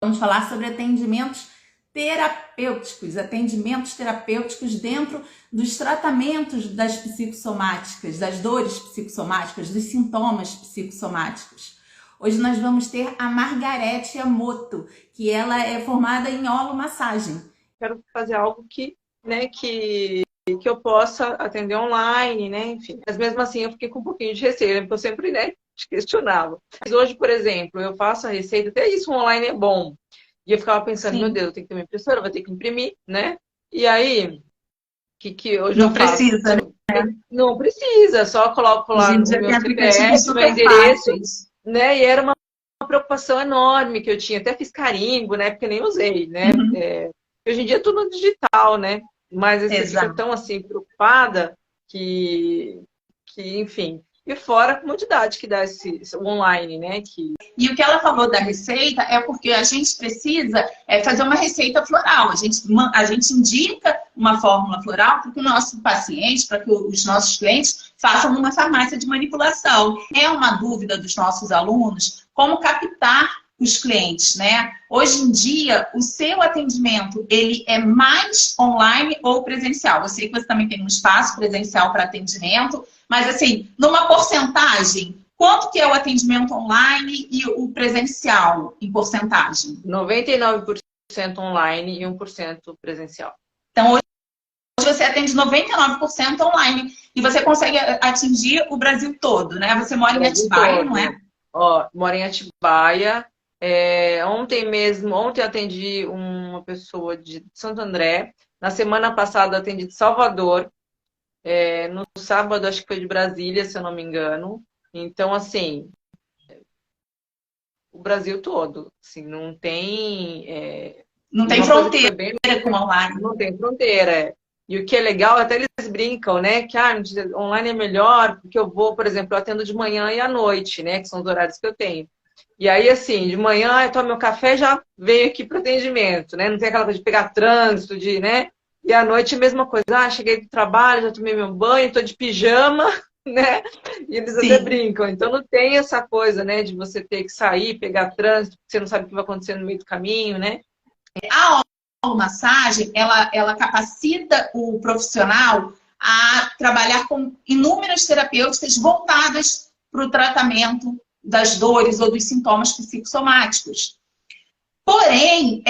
Vamos falar sobre atendimentos terapêuticos dentro dos tratamentos das psicossomáticas, das dores psicossomáticas, dos sintomas psicossomáticos. Hoje nós vamos ter a Margarete Amoto, que ela é formada em holomassagem. Quero fazer algo que eu possa atender online, né? Enfim. Mas mesmo assim eu fiquei com um pouquinho de receio, porque eu sempre, né, te questionava. Mas hoje, por exemplo, eu faço a receita, até isso online é bom. E eu ficava pensando, Sim. meu Deus, eu tenho que ter uma impressora, vou ter que imprimir, né? E aí, que hoje Não eu faço? precisa, né? Não precisa, só coloco Hoje lá em o dia meu tem aplicativos CPF, meu super endereço, fáceis. né? E era uma preocupação enorme que eu tinha. Até fiz carimbo, né? Porque nem usei, né? Uhum. Hoje em dia é tudo digital, né? Mas você fica Exato. tão assim preocupada que enfim. E fora a comodidade que dá esse online, né? E o que ela falou da receita é porque a gente precisa fazer uma receita floral. A gente indica uma fórmula floral para que o nosso paciente, para que os nossos clientes façam numa farmácia de manipulação. É uma dúvida dos nossos alunos como captar os clientes, né? Hoje em dia, o seu atendimento, ele é mais online ou presencial? Eu sei que você também tem um espaço presencial para atendimento, mas assim, numa porcentagem, quanto que é o atendimento online e o presencial em porcentagem? 99% online e 1% presencial. Então, hoje você atende 99% online e você consegue atingir o Brasil todo, né? Você mora em Atibaia, não é? Ó, moro em Atibaia. Ontem eu atendi uma pessoa de Santo André. Na semana passada eu atendi de Salvador. No sábado acho que foi de Brasília, se eu não me engano. Então, assim, o Brasil todo. Assim, não tem. Não tem fronteira com online. Não tem fronteira. E o que é legal, até eles brincam, né? Que online é melhor, porque eu vou, por exemplo, eu atendo de manhã e à noite, né? Que são os horários que eu tenho. E aí, assim, de manhã eu tomo meu café e já venho aqui para o atendimento, né? Não tem aquela coisa de pegar trânsito, né? E à noite a mesma coisa. Cheguei do trabalho, já tomei meu banho, estou de pijama, né? E eles até brincam. Então não tem essa coisa, né? De você ter que sair, pegar trânsito, porque você não sabe o que vai acontecer no meio do caminho, né? A holomassagem, ela capacita o profissional a trabalhar com inúmeras terapêuticas voltadas para o tratamento das dores ou dos sintomas psicossomáticos. Porém,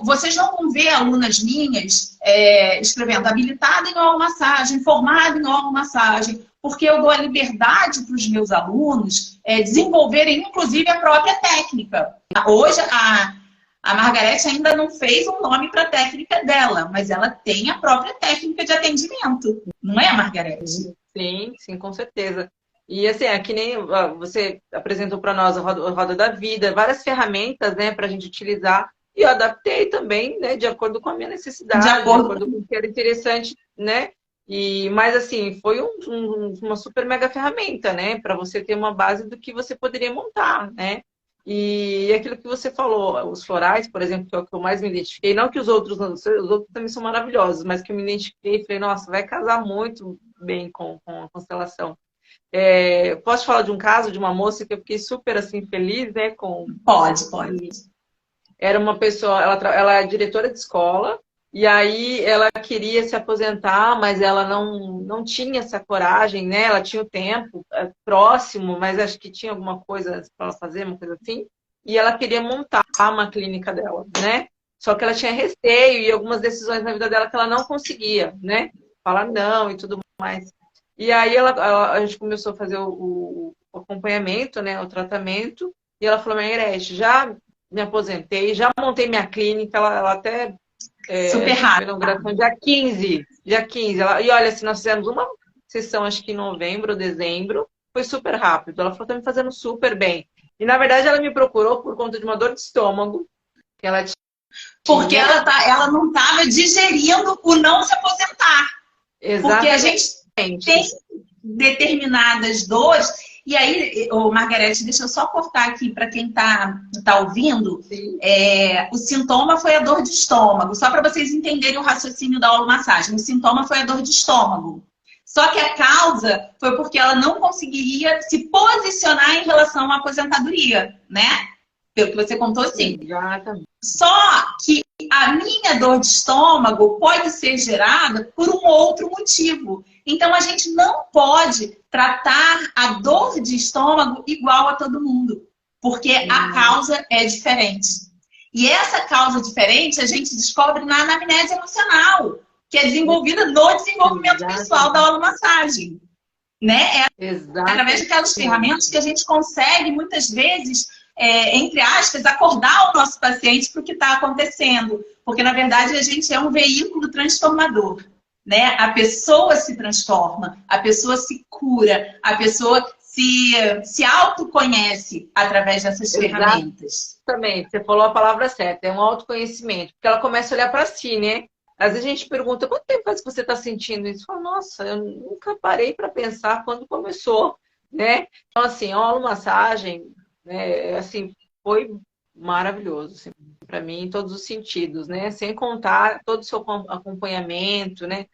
vocês não vão ver alunas minhas escrevendo habilitada em holomassagem, formada em holomassagem, porque eu dou a liberdade para os meus alunos desenvolverem, inclusive, a própria técnica. Hoje, a Margarete ainda não fez um nome para a técnica dela, mas ela tem a própria técnica de atendimento. Não é, Margarete? Sim, sim, com certeza. E assim, é que nem você apresentou para nós a Roda da Vida, várias ferramentas, né, para a gente utilizar. E eu adaptei também, né, de acordo com a minha necessidade, de acordo com o que era interessante, né? Mas assim, foi uma super mega ferramenta, né, para você ter uma base do que você poderia montar, né? E aquilo que você falou, os florais, por exemplo, que é o que eu mais me identifiquei, não que os outros também são maravilhosos, mas que eu me identifiquei e falei, nossa, vai casar muito bem com a constelação. Posso falar de um caso de uma moça que eu fiquei super assim feliz, né? Pode. Era uma pessoa, ela é diretora de escola, e aí ela queria se aposentar, mas ela não tinha essa coragem, né? Ela tinha o tempo próximo, mas acho que tinha alguma coisa para ela fazer, uma coisa assim, e ela queria montar uma clínica dela, né? Só que ela tinha receio e algumas decisões na vida dela que ela não conseguia, né? Falar não e tudo mais. E aí a gente começou a fazer o acompanhamento, né? O tratamento, e ela falou, Margarete, já me aposentei, já montei minha clínica, ela até super rápido. inauguração dia 15. E olha, assim, nós fizemos uma sessão, acho que em novembro, dezembro, foi super rápido. Ela falou, tá me fazendo super bem. E na verdade ela me procurou por conta de uma dor de estômago que ela tinha. Porque ela não estava digerindo o não se aposentar. Exatamente. Porque a gente tem determinadas dores. E aí, Margarete, deixa eu só cortar aqui para quem tá ouvindo. O sintoma foi a dor de estômago. Só para vocês entenderem o raciocínio da holomassagem. O sintoma foi a dor de estômago. Só que a causa foi porque ela não conseguiria se posicionar em relação à aposentadoria, né? Pelo que você contou, sim. Exatamente. Só que a minha dor de estômago pode ser gerada por um outro motivo. Então, a gente não pode tratar a dor de estômago igual a todo mundo, porque a causa é diferente. E essa causa diferente a gente descobre na anamnese emocional, que é desenvolvida no desenvolvimento pessoal da holomassagem. Né? É através daquelas ferramentas que a gente consegue, muitas vezes, entre aspas, acordar o nosso paciente para o que está acontecendo. Porque, na verdade, a gente é um veículo transformador. Né? A pessoa se transforma, a pessoa se cura, a pessoa se autoconhece através dessas ferramentas. Exatamente, você falou a palavra certa, é um autoconhecimento. Porque ela começa a olhar para si, né? Às vezes a gente pergunta, quanto tempo faz que você está sentindo isso? Fala, nossa, eu nunca parei para pensar quando começou, né? Então, assim, a holomassagem, né, assim, foi maravilhoso, assim, para mim, em todos os sentidos, né? Sem contar todo o seu acompanhamento, né?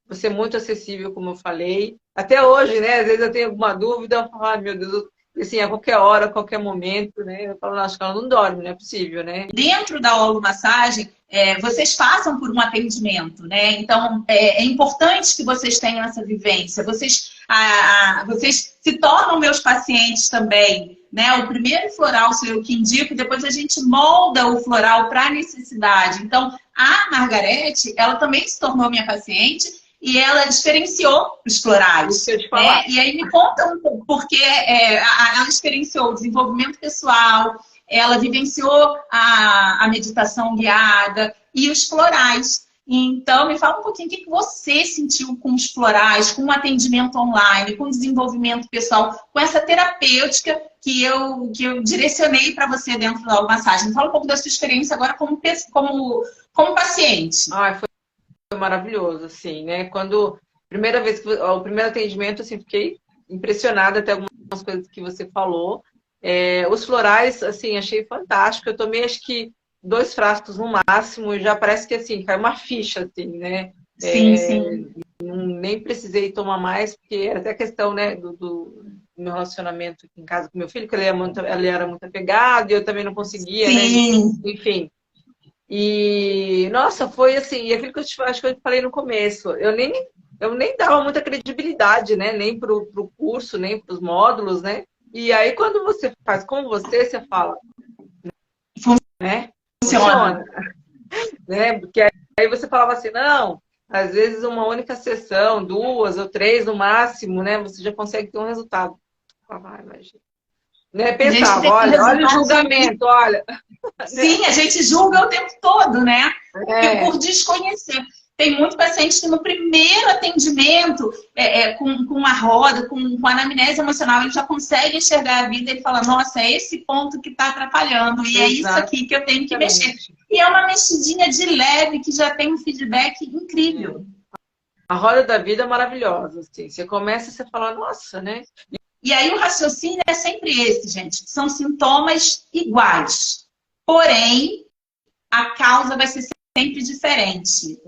Você é muito acessível, como eu falei. Até hoje, né? Às vezes eu tenho alguma dúvida, eu falo, ai, meu Deus, assim, a qualquer hora, a qualquer momento, né? Eu falo, acho que ela não dorme, não é possível, né? Dentro da holomassagem, vocês passam por um atendimento, né? Então, é importante que vocês tenham essa vivência. Vocês se tornam meus pacientes também, né? O primeiro floral sou eu que indico, depois a gente molda o floral para a necessidade. Então, a Margarete, ela também se tornou minha paciente e ela diferenciou os florais. Né? E aí me conta um pouco, porque ela experienciou o desenvolvimento pessoal, ela vivenciou a meditação guiada e os florais. Então, me fala um pouquinho o que você sentiu com os florais, com o atendimento online, com o desenvolvimento pessoal, com essa terapêutica que eu direcionei para você dentro da massagem. Me fala um pouco da sua experiência agora como paciente. Foi maravilhoso, assim, né? Quando, primeira vez que o primeiro atendimento, assim, fiquei impressionada até algumas coisas que você falou. Os florais, assim, achei fantástico. Eu tomei, acho que 2 frascos no máximo, e já parece que, assim, caiu uma ficha, assim, né? Sim. Nem precisei tomar mais, porque era até questão, né, do meu relacionamento aqui em casa com meu filho, que ele era muito apegado, e eu também não conseguia, Sim. né? Enfim. E, nossa, foi assim, e aquilo que acho que eu falei no começo, eu nem dava muita credibilidade, né? Nem pro curso, nem pros módulos, né? E aí, quando você faz com você fala, né? Funciona. Né? Porque aí você falava assim, não, às vezes uma única sessão, 2 ou 3 no máximo, né? Você já consegue ter um resultado. Imagina. Né? Pensava, olha o julgamento, olha. Sim, a gente julga o tempo todo, né? Por desconhecer. Tem muitos pacientes que no primeiro atendimento, com a roda, com a anamnese emocional, ele já consegue enxergar a vida e ele fala, nossa, é esse ponto que está atrapalhando e é isso aqui que eu tenho que mexer. E é uma mexidinha de leve que já tem um feedback incrível. A roda da vida é maravilhosa, assim. Você começa e você fala, nossa, né? E aí o raciocínio é sempre esse, gente. São sintomas iguais. Porém, a causa vai ser sempre diferente.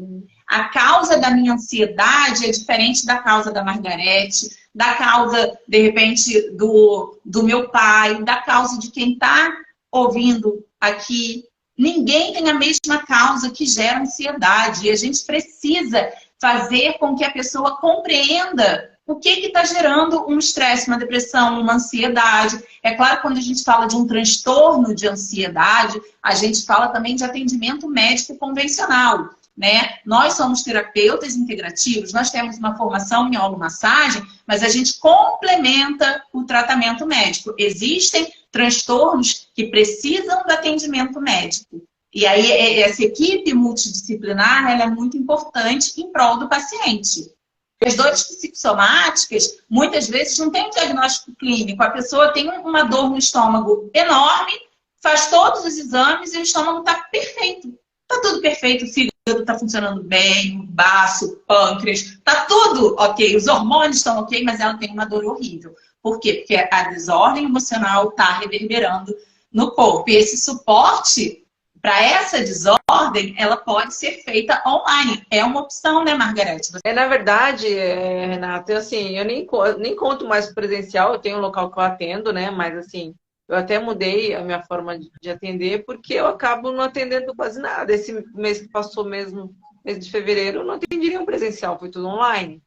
A causa da minha ansiedade é diferente da causa da Margarete, da causa, de repente, do meu pai, da causa de quem está ouvindo aqui. Ninguém tem a mesma causa que gera ansiedade. E a gente precisa fazer com que a pessoa compreenda o que está gerando um estresse, uma depressão, uma ansiedade. É claro que quando a gente fala de um transtorno de ansiedade, a gente fala também de atendimento médico convencional. Né? Nós somos terapeutas integrativos, nós temos uma formação em holomassagem, mas a gente complementa o tratamento médico. Existem transtornos que precisam do atendimento médico. E aí essa equipe multidisciplinar ela é muito importante em prol do paciente. As dores psicossomáticas, muitas vezes, não tem um diagnóstico clínico. A pessoa tem uma dor no estômago enorme, faz todos os exames e o estômago está perfeito. Está tudo perfeito, o fígado está funcionando bem, o baço, o pâncreas, está tudo ok. Os hormônios estão ok, mas ela tem uma dor horrível. Por quê? Porque a desordem emocional está reverberando no corpo. E esse suporte para essa desordem, ela pode ser feita online. É uma opção, né, Margarete? Na verdade, Renata, assim, eu nem conto mais presencial, eu tenho um local que eu atendo, né? Mas assim, Eu até mudei a minha forma de atender, porque eu acabo não atendendo quase nada. Esse mês que passou mesmo, mês de fevereiro, eu não atenderia um presencial, foi tudo online.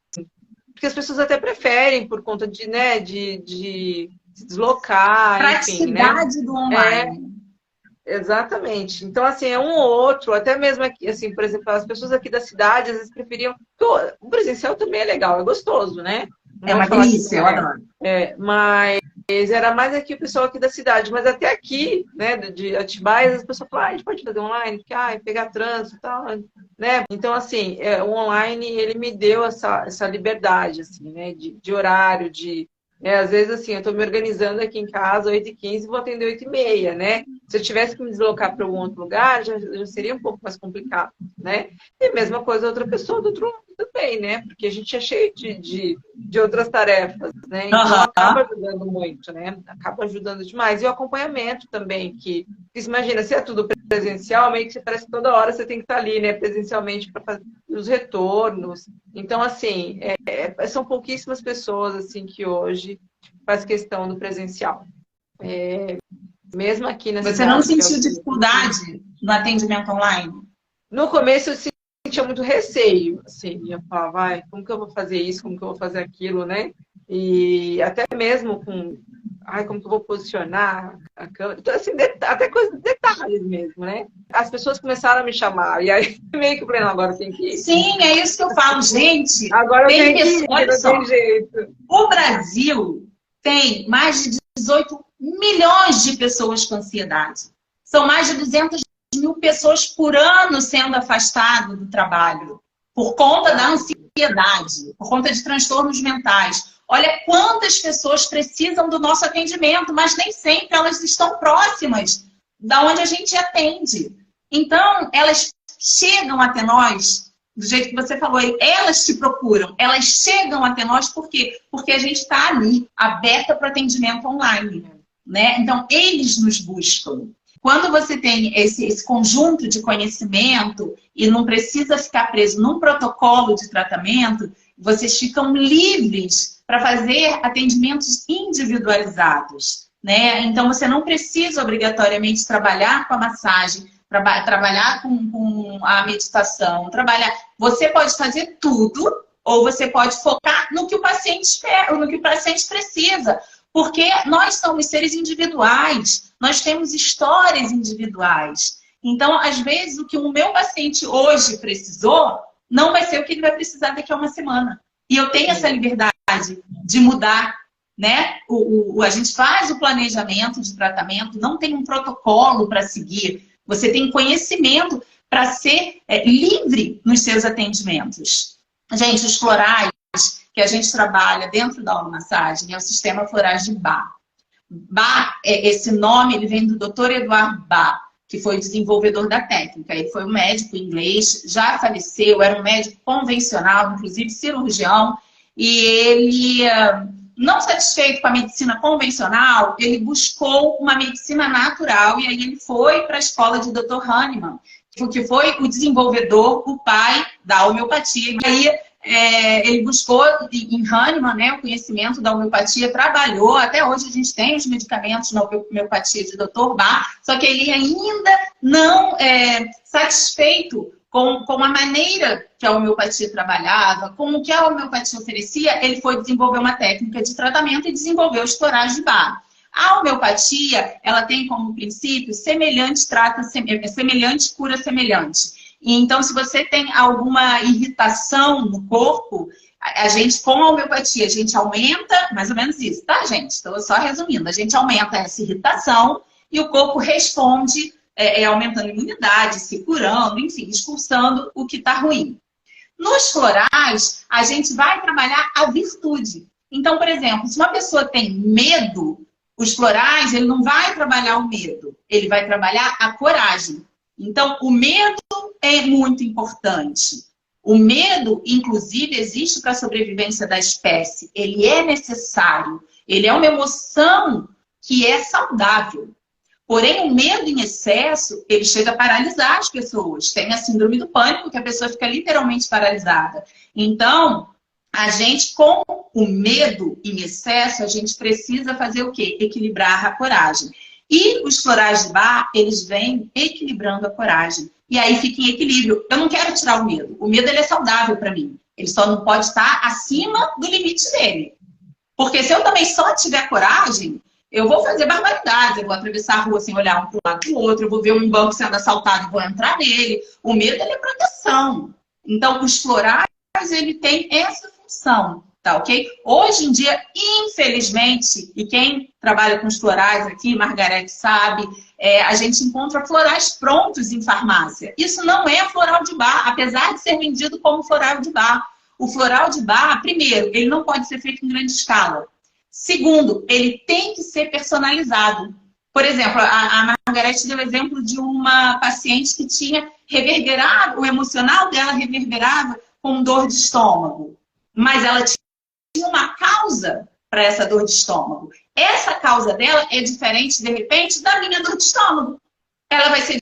Porque as pessoas até preferem por conta de, né, de se deslocar, enfim, né? Praticidade do online. Exatamente. Então, assim, é um ou outro, até mesmo aqui, assim, por exemplo, as pessoas aqui da cidade às vezes preferiam. O presencial também é legal, é gostoso, né? Não É vou uma falar que delícia, eu não é. adoro. Mas era mais aqui o pessoal aqui da cidade, mas até aqui, né, de Atibaia, as pessoas falam, a gente pode fazer online, porque, pegar trânsito e tal, né? Então, assim, o online, ele me deu essa liberdade, assim, né, de horário, às vezes, assim, eu estou me organizando aqui em casa, 8h15, vou atender 8h30, né? Se eu tivesse que me deslocar para algum outro lugar, já seria um pouco mais complicado, né? E mesma coisa outra pessoa do outro lado também, né? Porque a gente é cheio de outras tarefas, né? Então, acaba ajudando muito, né? Acaba ajudando demais. E o acompanhamento também, que imagina, se é tudo presencial, meio que você parece que toda hora você tem que estar ali, né? Presencialmente para fazer os retornos. Então, assim, são pouquíssimas pessoas, assim, que hoje faz questão do presencial. Mesmo aqui na Você cidade. não sentiu dificuldade no atendimento online? No começo eu sentia muito receio, assim, eu falava, como que eu vou fazer isso, como que eu vou fazer aquilo, né? E até mesmo como que eu vou posicionar a câmera, então, assim, até coisas, detalhes mesmo, né? As pessoas começaram a me chamar, e aí meio que eu falei, não, agora eu tenho que ir. Sim, é isso que eu falo, gente. Agora eu tenho que ir, olha não só, tem jeito. o Brasil tem mais de 18 milhões de pessoas com ansiedade. São mais de 200 mil pessoas por ano sendo afastadas do trabalho por conta da ansiedade, por conta de transtornos mentais. Olha quantas pessoas precisam do nosso atendimento, mas nem sempre elas estão próximas da onde a gente atende. Então, elas chegam até nós, do jeito que você falou, elas te procuram, elas chegam até nós por quê? Porque a gente está ali, aberta para atendimento online, né? Então, eles nos buscam. Quando você tem esse conjunto de conhecimento e não precisa ficar preso num protocolo de tratamento, vocês ficam livres para fazer atendimentos individualizados, né? Então, você não precisa obrigatoriamente trabalhar com a massagem, trabalhar com a meditação, Você pode fazer tudo ou você pode focar no que o paciente espera, no que o paciente precisa. Porque nós somos seres individuais, nós temos histórias individuais. Então, às vezes, o que o meu paciente hoje precisou não vai ser o que ele vai precisar daqui a uma semana. E eu tenho essa liberdade de mudar, né? A gente faz o planejamento de tratamento, não tem um protocolo para seguir. Você tem conhecimento para ser livre nos seus atendimentos. Gente, os florais que a gente trabalha dentro da aromassagem é o sistema florais de Bach. Bach, esse nome, ele vem do Dr. Eduard Bach, que foi o desenvolvedor da técnica. Ele foi um médico inglês, já faleceu, era um médico convencional, inclusive cirurgião, e ele, não satisfeito com a medicina convencional, ele buscou uma medicina natural, e aí ele foi para a escola de Dr. Hahnemann, que foi o desenvolvedor, o pai da homeopatia. E aí, ele buscou em Hahnemann, né, o conhecimento da homeopatia, trabalhou, até hoje a gente tem os medicamentos na homeopatia de Dr. Bach, só que ele ainda não satisfeito com a maneira que a homeopatia trabalhava, com o que a homeopatia oferecia, ele foi desenvolver uma técnica de tratamento e desenvolveu os florais de Bach. A homeopatia, ela tem como princípio semelhante cura semelhante. Então, se você tem alguma irritação no corpo, a gente, com a homeopatia, a gente aumenta, mais ou menos isso, tá, gente? Estou só resumindo. A gente aumenta essa irritação e o corpo responde, aumentando a imunidade, se curando, enfim, expulsando o que está ruim. Nos florais, a gente vai trabalhar a virtude. Então, por exemplo, se uma pessoa tem medo, os florais, ele não vai trabalhar o medo, ele vai trabalhar a coragem. Então, o medo é muito importante. O medo, inclusive, existe para a sobrevivência da espécie. Ele é necessário. Ele é uma emoção que é saudável. Porém, o medo em excesso, ele chega a paralisar as pessoas. Tem a síndrome do pânico, que a pessoa fica literalmente paralisada. Então, a gente, com o medo em excesso, a gente precisa fazer o quê? Equilibrar a coragem. E os florais de bar, eles vêm equilibrando a coragem. E aí fica em equilíbrio. Eu não quero tirar o medo. O medo, ele é saudável para mim. Ele só não pode estar acima do limite dele. Porque se eu também só tiver coragem, eu vou fazer barbaridades. Eu vou atravessar a rua sem olhar um para o lado do outro. Eu vou ver um banco sendo assaltado e vou entrar nele. O medo, ele é proteção. Então, os florais, ele tem essa função. Tá, ok? Hoje em dia, infelizmente, e quem trabalha com os florais aqui, Margarete sabe, a gente encontra florais prontos em farmácia. Isso não é floral de bar, apesar de ser vendido como floral de bar. O floral de bar, primeiro, ele não pode ser feito em grande escala. Segundo, ele tem que ser personalizado. Por exemplo, a Margarete deu o exemplo de uma paciente que tinha reverberado, o emocional dela reverberava com dor de estômago. Mas ela tinha uma causa para essa dor de estômago. Essa causa dela é diferente, de repente, da minha dor de estômago. Ela vai ser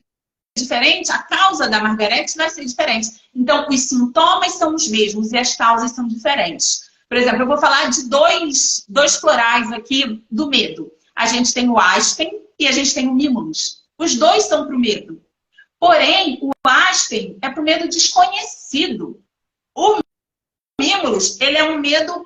diferente, a causa da Margarete vai ser diferente. Então, os sintomas são os mesmos e as causas são diferentes. Por exemplo, eu vou falar de dois florais aqui do medo. A gente tem o aspen e a gente tem o mimulus. Os dois são para o medo. Porém, o aspen é para o medo desconhecido. O mimulus, ele é um medo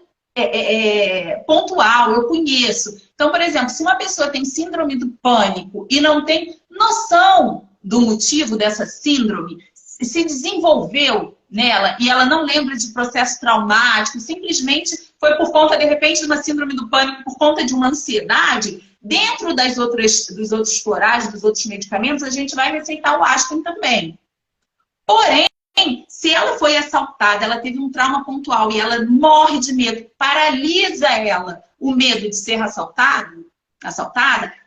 pontual, eu conheço. Então, por exemplo, se uma pessoa tem síndrome do pânico e não tem noção do motivo dessa síndrome, se desenvolveu nela e ela não lembra de processo traumático, simplesmente foi por conta, de repente, de uma síndrome do pânico, por conta de uma ansiedade, dentro dos outros florais, dos outros medicamentos, a gente vai receitar o aspen também. Porém, se ela foi assaltada, ela teve um trauma pontual e ela morre de medo, paralisa ela o medo de ser assaltada,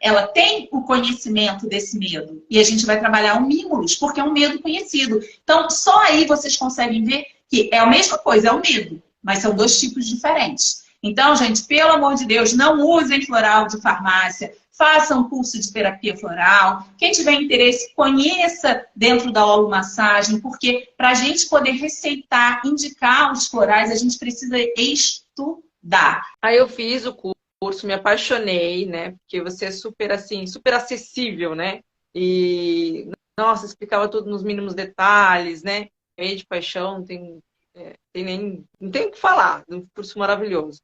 ela tem o conhecimento desse medo. E a gente vai trabalhar o mimulus, porque é um medo conhecido. Então, só aí vocês conseguem ver que é a mesma coisa, é o medo, mas são dois tipos diferentes. Então, gente, pelo amor de Deus, não usem floral de farmácia. Façam curso de terapia floral. Quem tiver interesse, conheça dentro da olomassagem, porque para a gente poder receitar, indicar os florais, a gente precisa estudar. Aí eu fiz o curso, me apaixonei, né? Porque você é super assim, super acessível, né? E, nossa, explicava tudo nos mínimos detalhes, né? Meio de paixão, não tem o que falar, um curso maravilhoso.